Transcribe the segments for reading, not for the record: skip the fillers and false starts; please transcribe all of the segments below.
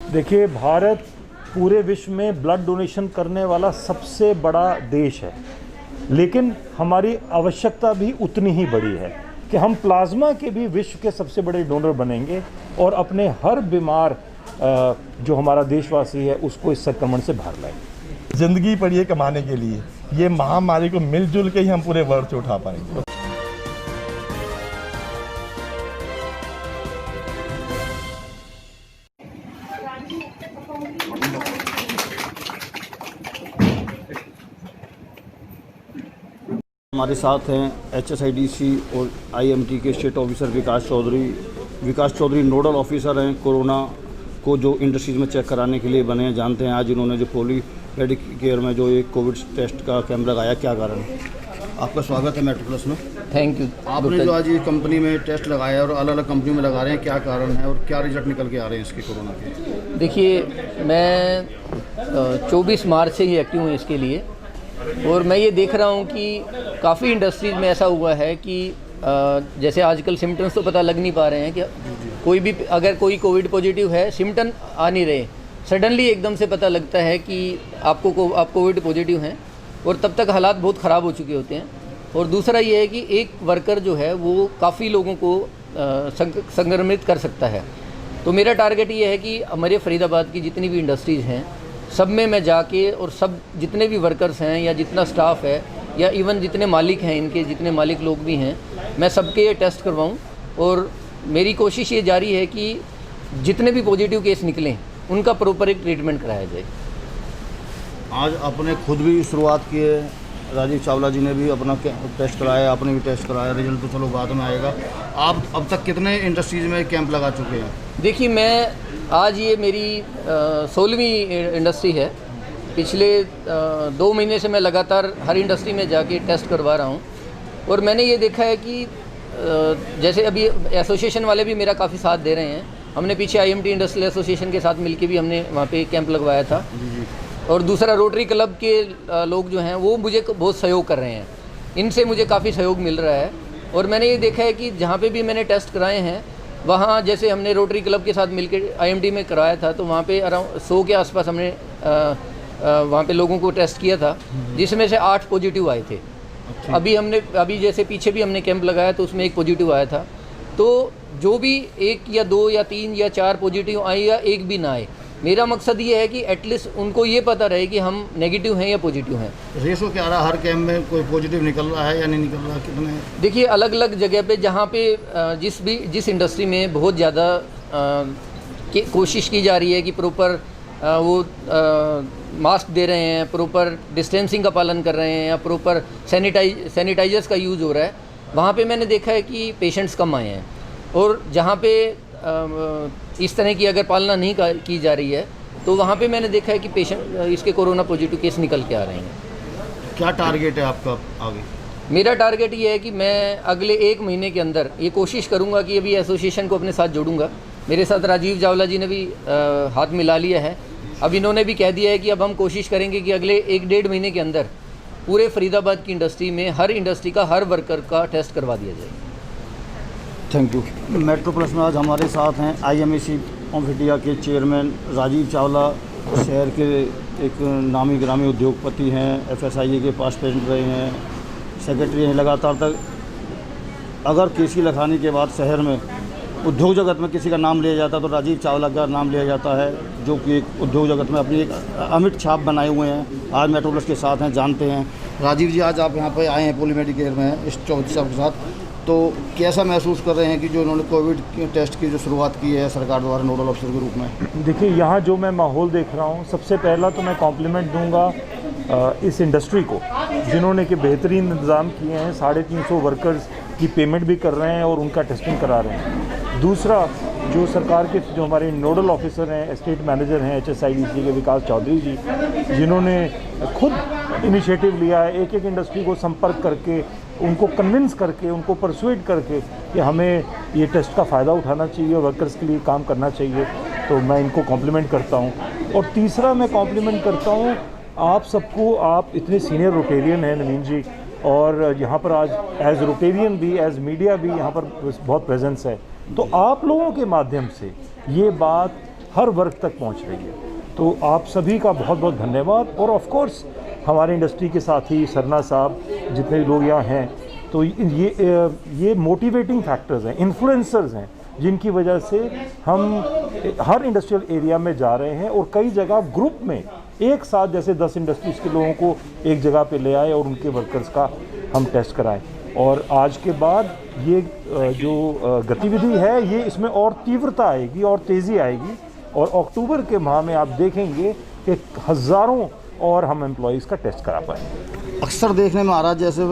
देखिए, भारत पूरे विश्व में ब्लड डोनेशन करने वाला सबसे बड़ा देश है, लेकिन हमारी आवश्यकता भी उतनी ही बड़ी है कि हम प्लाज्मा के भी विश्व के सबसे बड़े डोनर बनेंगे और अपने हर बीमार जो हमारा देशवासी है उसको इस संक्रमण से बाहर लाएंगे। जिंदगी पड़ी है कमाने के लिए, ये महामारी को मिलजुल के ही हम पूरे वर्ल्ड से उठा पाएंगे। हमारे साथ हैं HSIDC और IMT के स्टेट ऑफिसर विकास चौधरी नोडल ऑफिसर हैं। कोरोना को जो इंडस्ट्रीज में चेक कराने के लिए बने हैं, जानते हैं आज इन्होंने जो पॉलीमेडिक केयर में जो एक कोविड टेस्ट का कैंप लगाया, क्या कारण है? आपका स्वागत है मेट्रो प्लस में। Thank you. आपने जो आज ये कंपनी में टेस्ट लगाया और अलग अलग कंपनी में लगा रहे हैं, क्या कारण है और क्या रिजल्ट निकल के आ रहे हैं इसके कोरोना के? देखिए, मैं 24 मार्च से ही एक्टिव हूँ इसके लिए, और मैं ये देख रहा हूँ कि काफ़ी इंडस्ट्रीज़ में ऐसा हुआ है कि जैसे आजकल सिम्टम्स तो पता लग नहीं पा रहे हैं कि कोई भी अगर कोई कोविड पॉजिटिव है, सिम्टम आ नहीं रहे, सडनली एकदम से पता लगता है कि आप कोविड पॉजिटिव हैं, और तब तक हालात बहुत ख़राब हो चुके होते हैं। और दूसरा ये है कि एक वर्कर जो है वो काफ़ी लोगों को संक्रमित कर सकता है। तो मेरा टारगेट ये है कि हमारे फरीदाबाद की जितनी भी इंडस्ट्रीज़ हैं, सब में मैं जाके और सब जितने भी वर्कर्स हैं या जितना स्टाफ है या इवन जितने मालिक हैं, इनके जितने मालिक लोग भी हैं, मैं सबके ये टेस्ट करवाऊं। और मेरी कोशिश ये जारी है कि जितने भी पॉजिटिव केस निकलें उनका प्रॉपर एक ट्रीटमेंट कराया जाए। आज आपने खुद भी शुरुआत की है, राजीव चावला जी ने भी अपना टेस्ट कराया, आपने भी टेस्ट कराया, रिजल्ट तो चलो बाद में आएगा। आप अब तक कितने इंडस्ट्रीज़ में कैंप लगा चुके हैं? देखिए, मैं आज ये मेरी 16वीं इंडस्ट्री है। पिछले 2 महीने से मैं लगातार हर इंडस्ट्री में जाके टेस्ट करवा रहा हूँ, और मैंने ये देखा है कि जैसे अभी एसोसिएशन वाले भी मेरा काफ़ी साथ दे रहे हैं। हमने पीछे IMT इंडस्ट्रियल एसोसिएशन के साथ मिलके भी हमने वहाँ पे कैंप लगवाया था, और दूसरा रोटरी क्लब के लोग जो हैं वो मुझे बहुत सहयोग कर रहे हैं। इनसे मुझे काफ़ी सहयोग मिल रहा है, और मैंने ये देखा है कि जहाँ पे भी मैंने टेस्ट कराए हैं, वहाँ जैसे हमने रोटरी क्लब के साथ मिलकर IMT में कराया था, तो वहाँ पे अराउंड 100 के आसपास हमने वहाँ पे लोगों को टेस्ट किया था, जिसमें से 8 पॉजिटिव आए थे। अभी जैसे पीछे भी हमने कैंप लगाया तो उसमें 1 पॉजिटिव आया था। तो जो भी 1 या 2 या 3 या 4 पॉजिटिव आए या 1 भी ना आए, मेरा मकसद ये है कि एटलीस्ट उनको ये पता रहे कि हम नेगेटिव हैं या पॉजिटिव हैं। रेशो क्या रहा, हर कैंप में कोई पॉजिटिव निकल रहा है या नहीं निकल रहा, कितने? देखिए, अलग अलग जगह पे जहाँ पे जिस इंडस्ट्री में बहुत ज़्यादा कोशिश की जा रही है कि प्रॉपर वो मास्क दे रहे हैं, प्रॉपर डिस्टेंसिंग का पालन कर रहे हैं, या प्रॉपर सैनिटाइजर्स का यूज़ हो रहा है, वहाँ पे मैंने देखा है कि पेशेंट्स कम आए हैं। और जहाँ पे इस तरह की अगर पालना नहीं की जा रही है, तो वहाँ पे मैंने देखा है कि पेशेंट इसके कोरोना पॉजिटिव केस निकल के आ रहे हैं। क्या टारगेट है आपका आगे? मेरा टारगेट ये है कि मैं अगले 1 महीने के अंदर ये कोशिश करूँगा कि अभी एसोसिएशन को अपने साथ जोड़ूंगा। मेरे साथ राजीव चावला जी ने भी हाथ मिला लिया है। अब इन्होंने भी कह दिया है कि अब हम कोशिश करेंगे कि अगले 1-1.5 महीने के अंदर पूरे फरीदाबाद की इंडस्ट्री में हर इंडस्ट्री का हर वर्कर का टेस्ट करवा दिया जाए। Thank you. मेट्रो प्लस में आज हमारे साथ हैं IMAC ऑफ इंडिया के चेयरमैन राजीव चावला, शहर के एक नामी ग्रामी उद्योगपति हैं, FSIA के पास प्रेसिडेंट रहे हैं, सेक्रेटरी हैं लगातार तक। अगर केसी लखानी के बाद शहर में उद्योग जगत में किसी का नाम लिया जाता है तो राजीव चावला का नाम लिया जाता है, जो कि एक उद्योग जगत में अपनी एक अमिट छाप बनाए हुए हैं। आज मेट्रो प्लस के साथ हैं, जानते हैं। राजीव जी, आज आप यहाँ पर आए हैं पॉलीमेडिक केयर में इस चौधरी साहब के साथ, तो कैसा महसूस कर रहे हैं कि जो उन्होंने कोविड टेस्ट की जो शुरुआत की है सरकार द्वारा नोडल ऑफिसर के रूप में? देखिए, यहाँ जो मैं माहौल देख रहा हूँ, सबसे पहला तो मैं कॉम्प्लीमेंट दूंगा इस इंडस्ट्री को, जिन्होंने कि बेहतरीन इंतज़ाम किए हैं। 350 वर्कर्स की पेमेंट भी कर रहे हैं और उनका टेस्टिंग करा रहे हैं। दूसरा, जो सरकार के जो हमारे नोडल ऑफिसर हैं, स्टेट मैनेजर हैं HSIDC के विकास चौधरी जी, जिन्होंने खुद इनिशिएटिव लिया है, एक इंडस्ट्री को संपर्क करके, उनको कन्विंस करके, उनको परसुएड करके कि हमें ये टेस्ट का फ़ायदा उठाना चाहिए और वर्कर्स के लिए काम करना चाहिए। तो मैं इनको कॉम्प्लीमेंट करता हूँ। और तीसरा मैं कॉम्प्लीमेंट करता हूँ आप सबको। आप इतने सीनियर रोटेरियन हैं नवीन जी, और यहाँ पर आज एज रोटेरियन भी, एज मीडिया भी यहाँ पर बहुत प्रेजेंस है। तो आप लोगों के माध्यम से ये बात हर वर्ग तक पहुंच रही है। तो आप सभी का बहुत बहुत धन्यवाद। और ऑफ कोर्स हमारे इंडस्ट्री के साथी सरना साहब, जितने लोग यहाँ हैं, तो ये मोटिवेटिंग फैक्टर्स हैं, इन्फ्लुएंसर्स हैं, जिनकी वजह से हम हर इंडस्ट्रियल एरिया में जा रहे हैं और कई जगह ग्रुप में एक साथ, जैसे 10 इंडस्ट्रीज़ के लोगों को एक जगह पे ले आए और उनके वर्कर्स का हम टेस्ट कराएं। और आज के बाद ये जो गतिविधि है, ये इसमें और तीव्रता आएगी और तेज़ी आएगी, और अक्टूबर के माह में आप देखेंगे कि हज़ारों और हम एम्प्लॉयज़ का टेस्ट करा पाएंगे। अक्सर देखने में आ रहा है जैसे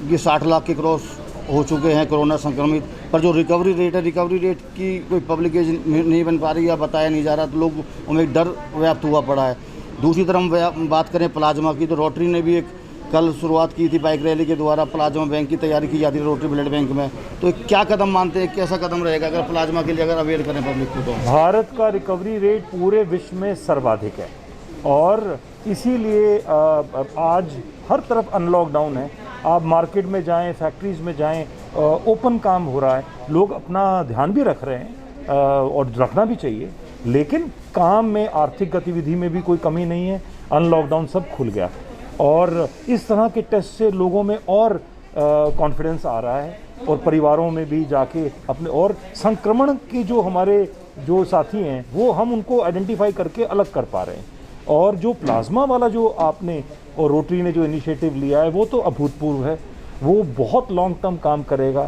ये 60 लाख के क्रॉस हो चुके हैं कोरोना संक्रमित, पर जो रिकवरी रेट है, रिकवरी रेट की कोई पब्लिकेशन नहीं बन पा रही या बताया नहीं जा रहा, तो लोग उनमें डर व्याप्त हुआ पड़ा है। दूसरी तरफ बात करें प्लाज्मा की, तो रोटरी ने भी एक कल शुरुआत की थी बाइक रैली के द्वारा, प्लाज्मा बैंक की तैयारी की जाती है रोटरी ब्लड बैंक में। तो क्या कदम मानते हैं, कैसा कदम रहेगा अगर प्लाज्मा के लिए अगर अवेयर करें पब्लिक को? तो भारत का रिकवरी रेट पूरे विश्व में सर्वाधिक है, और इसीलिए आज हर तरफ अनलॉक डाउन है। आप मार्केट में जाएं, फैक्ट्रीज़ में जाएं, ओपन काम हो रहा है, लोग अपना ध्यान भी रख रहे हैं और रखना भी चाहिए, लेकिन काम में, आर्थिक गतिविधि में भी कोई कमी नहीं है। अनलॉकडाउन सब खुल गया, और इस तरह के टेस्ट से लोगों में और कॉन्फिडेंस आ रहा है, और परिवारों में भी जाके अपने, और संक्रमण के जो हमारे जो साथी हैं वो हम उनको आइडेंटिफाई करके अलग कर पा रहे हैं। और जो प्लाज्मा वाला जो आपने और रोटरी ने जो इनिशिएटिव लिया है, वो तो अभूतपूर्व है। वो बहुत लॉन्ग टर्म काम करेगा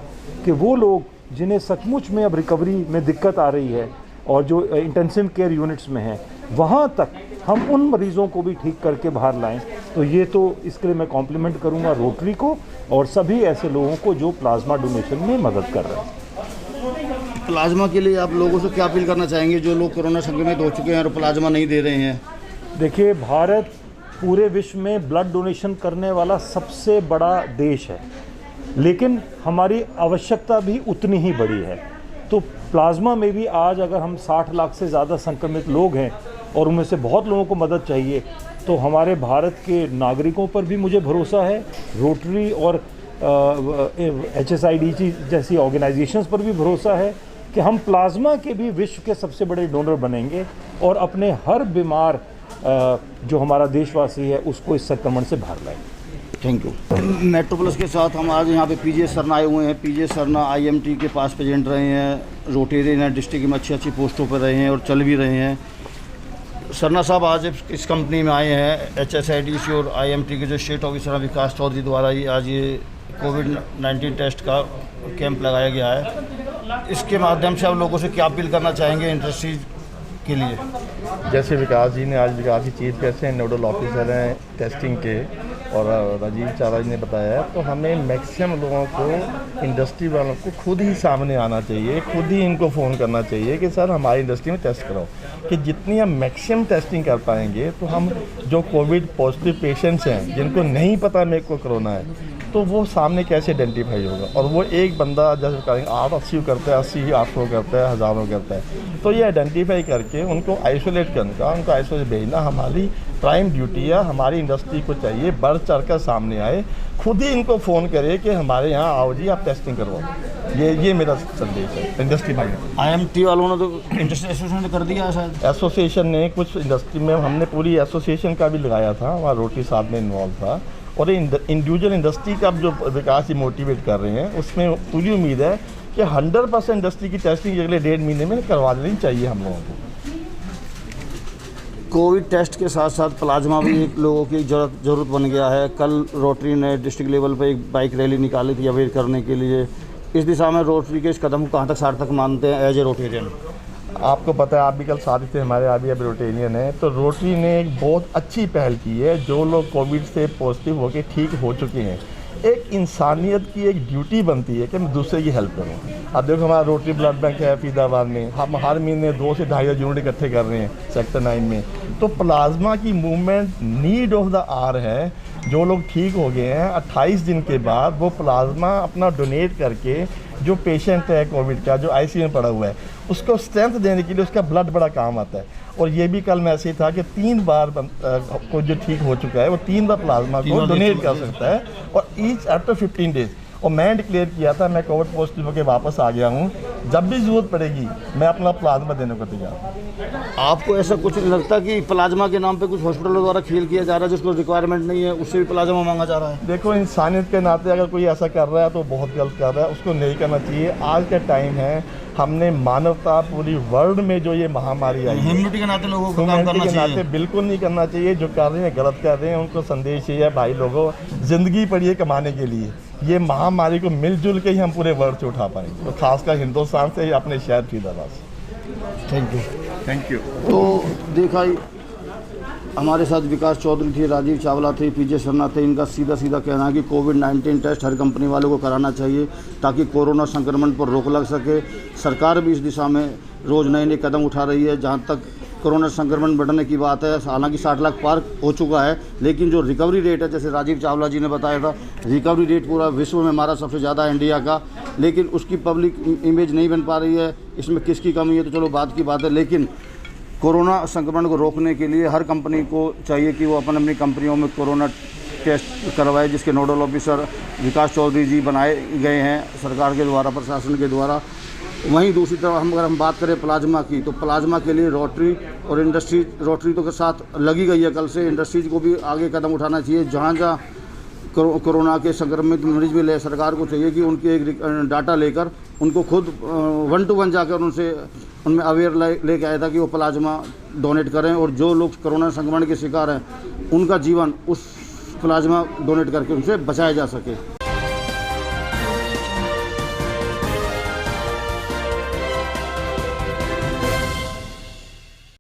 कि वो लोग जिन्हें सचमुच में अब रिकवरी में दिक्कत आ रही है और जो इंटेंसिव केयर यूनिट्स में हैं, वहाँ तक हम उन मरीज़ों को भी ठीक करके बाहर लाएं। तो ये तो इसके लिए मैं कॉम्प्लीमेंट करूँगा रोटरी को और सभी ऐसे लोगों को जो प्लाज्मा डोनेशन में मदद कर रहे हैं। प्लाज्मा के लिए आप लोगों से क्या अपील करना चाहेंगे जो लोग कोरोना संक्रमित हो चुके हैं और प्लाज्मा नहीं दे रहे हैं? देखिए, भारत पूरे विश्व में ब्लड डोनेशन करने वाला सबसे बड़ा देश है, लेकिन हमारी आवश्यकता भी उतनी ही बड़ी है। तो प्लाज्मा में भी आज अगर हम 60 लाख से ज़्यादा संक्रमित लोग हैं और उनमें से बहुत लोगों को मदद चाहिए, तो हमारे भारत के नागरिकों पर भी मुझे भरोसा है, रोटरी और HSIDC जैसी ऑर्गेनाइजेशंस पर भी भरोसा है कि हम प्लाज्मा के भी विश्व के सबसे बड़े डोनर बनेंगे और अपने हर बीमार जो हमारा देशवासी है उसको इस संक्रमण से बाहर लाएंगे। Thank you. मेट्रो प्लस के साथ हम आज यहाँ पे पीजे सरना आए हुए हैं। पीजे सरना IMT के पास प्रेजेंट रहे हैं, रोटेरियन डिस्ट्रिक्ट में अच्छी पोस्टों पर रहे हैं और चल भी रहे हैं। सरना साहब आज इस कंपनी में आए हैं, HSIDC और IMT के जो स्टेट ऑफिसर हैं विकास चौधरी द्वारा आज ये कोविड-19 टेस्ट का कैंप लगाया गया है। इसके माध्यम से आप लोगों से क्या अपील करना चाहेंगे इंडस्ट्रीज के लिए? जैसे विकास जी ने आज, विकास जी चीफ गेस्ट हैं, नोडल ऑफिसर हैं टेस्टिंग के, और राजीव चावला जी ने बताया, तो हमें मैक्सिमम लोगों को, इंडस्ट्री वालों को खुद ही सामने आना चाहिए, खुद ही इनको फ़ोन करना चाहिए कि सर हमारी इंडस्ट्री में टेस्ट कराओ। कि जितनी हम मैक्सिमम टेस्टिंग कर पाएंगे तो हम जो कोविड पॉजिटिव पेशेंट्स हैं जिनको नहीं पता मेरे को कोरोना है, तो वो सामने कैसे आइडेंटिफाई होगा। और वो एक बंदा जैसे करेंगे 880 करता है, 80 800 करता है, हज़ारों करता है, तो ये आइडेंटिफाई करके उनको आइसोलेट करने का, उनको आइसोलेट भेजना हमारी प्राइम ड्यूटी है। हमारी इंडस्ट्री को चाहिए बढ़ चढ़ कर सामने आए, खुद ही इनको फ़ोन करे कि हमारे यहाँ आओ जी, आप टेस्टिंग करवाओ। ये मेरा संदेश है इंडस्ट्री भाई। IMT वालों ने तो इंडस्ट्री एसोसिएशन ने कर दिया शायद। एसोसिएशन ने कुछ इंडस्ट्री में, हमने पूरी एसोसिएशन का भी लगाया था, वहाँ रोटी साथ में इन्वॉल्व था, और इंडिविजुअल इंडस्ट्री का जो विकास ही मोटिवेट कर रहे हैं, उसमें पूरी उम्मीद है कि 100% इंडस्ट्री की टेस्टिंग अगले 1.5 महीने में करवा देनी चाहिए हम लोगों को। कोविड टेस्ट के साथ साथ प्लाज्मा भी एक लोगों की ज़रूरत बन गया है। कल रोटरी ने डिस्ट्रिक्ट लेवल पर एक बाइक रैली निकाली थी अवेयर करने के लिए। इस दिशा में रोटरी के इस कदम को कहाँ तक सार्थक मानते हैं एज ए रोटेरियन? आपको पता है, आप भी कल साथ थे हमारे, आप भी अब रोटेरियन है, तो रोटरी ने एक बहुत अच्छी पहल की है। जो लोग कोविड से पॉजिटिव होकर ठीक हो चुके हैं, एक इंसानियत की एक ड्यूटी बनती है कि मैं दूसरे की हेल्प करूं। अब देखो, हमारा रोटरी ब्लड बैंक है फरीदाबाद में, हम हर महीने 2 से 2.5 यूनिट इकट्ठे कर रहे हैं सेक्टर 9 में। तो प्लाज्मा की movement need of the hour है। जो लोग ठीक हो गए हैं 28 दिन के बाद वो प्लाज्मा अपना डोनेट करके, जो पेशेंट है कोविड का जो ICU में पड़ा हुआ है, उसको स्ट्रेंथ देने के लिए उसका ब्लड बड़ा काम आता है। और ये भी कल मैसेज था कि 3 बार को जो ठीक हो चुका है वो 3 बार प्लाज्मा को डोनेट कर सकता है, और ईच आफ्टर 15 डेज। और मैं डिक्लेयर किया था, मैं कोविड पॉजिटिव होकर वापस आ गया हूँ, जब भी ज़रूरत पड़ेगी मैं अपना प्लाज्मा देने को तैयार हूँ। आपको ऐसा कुछ नहीं लगता कि प्लाज्मा के नाम पे कुछ हॉस्पिटलों द्वारा खेल किया जा रहा है, जिसको रिक्वायरमेंट नहीं है उससे भी प्लाज्मा मांगा जा रहा है? देखो, इंसानियत के नाते अगर कोई ऐसा कर रहा है तो बहुत गलत कर रहा है, उसको नहीं करना चाहिए। आज का टाइम है, हमने मानवता पूरी वर्ल्ड में जो ये महामारी आई है, ह्यूमैनिटी के नाते लोगों को काम ह्यूमैनिटी करना के नाते चाहिए। बिल्कुल नहीं करना चाहिए। जो कर रहे हैं गलत कर रहे हैं, उनको संदेश ये है, भाई लोगों, ज़िंदगी पड़ी है कमाने के लिए, ये महामारी को मिलजुल के ही हम पूरे वर्ल्ड से उठा पाएंगे, तो खासकर हिंदुस्तान से अपने शहर फरीदाबाद से। Thank you. Thank you. तो देखा ही, हमारे साथ विकास चौधरी थे, राजीव चावला थे, पीजे शर्मा थे। इनका सीधा सीधा कहना है कि कोविड-19 टेस्ट हर कंपनी वालों को कराना चाहिए ताकि कोरोना संक्रमण पर रोक लग सके। सरकार भी इस दिशा में रोज़ नए नए कदम उठा रही है। जहां तक कोरोना संक्रमण बढ़ने की बात है, हालांकि 60 लाख पार हो चुका है, लेकिन जो रिकवरी रेट है, जैसे राजीव चावला जी ने बताया था, रिकवरी रेट पूरा विश्व में हमारा सबसे ज़्यादा है इंडिया का, लेकिन उसकी पब्लिक इमेज नहीं बन पा रही है। इसमें किसकी कमी है तो चलो बात की बात है, लेकिन कोरोना संक्रमण को रोकने के लिए हर कंपनी को चाहिए कि वो अपनी कंपनियों में कोरोना टेस्ट करवाए, जिसके नोडल ऑफिसर विकास चौधरी जी बनाए गए हैं सरकार के द्वारा, प्रशासन के द्वारा। वहीं दूसरी तरफ अगर हम बात करें प्लाज्मा की, तो प्लाज्मा के लिए रोटरी और इंडस्ट्री, रोटरी तो के साथ लगी गई है कल से, इंडस्ट्रीज को भी आगे कदम उठाना चाहिए। जहाँ जहाँ कोरोना के संक्रमित मरीज भी ले, सरकार को चाहिए कि उनके एक डाटा लेकर उनको खुद 1-to-1 जाकर उनमें अवेयर लेके आया था कि वो प्लाज्मा डोनेट करें, और जो लोग कोरोना संक्रमण के शिकार हैं उनका जीवन उस प्लाज्मा डोनेट करके उनसे बचाया जा सके।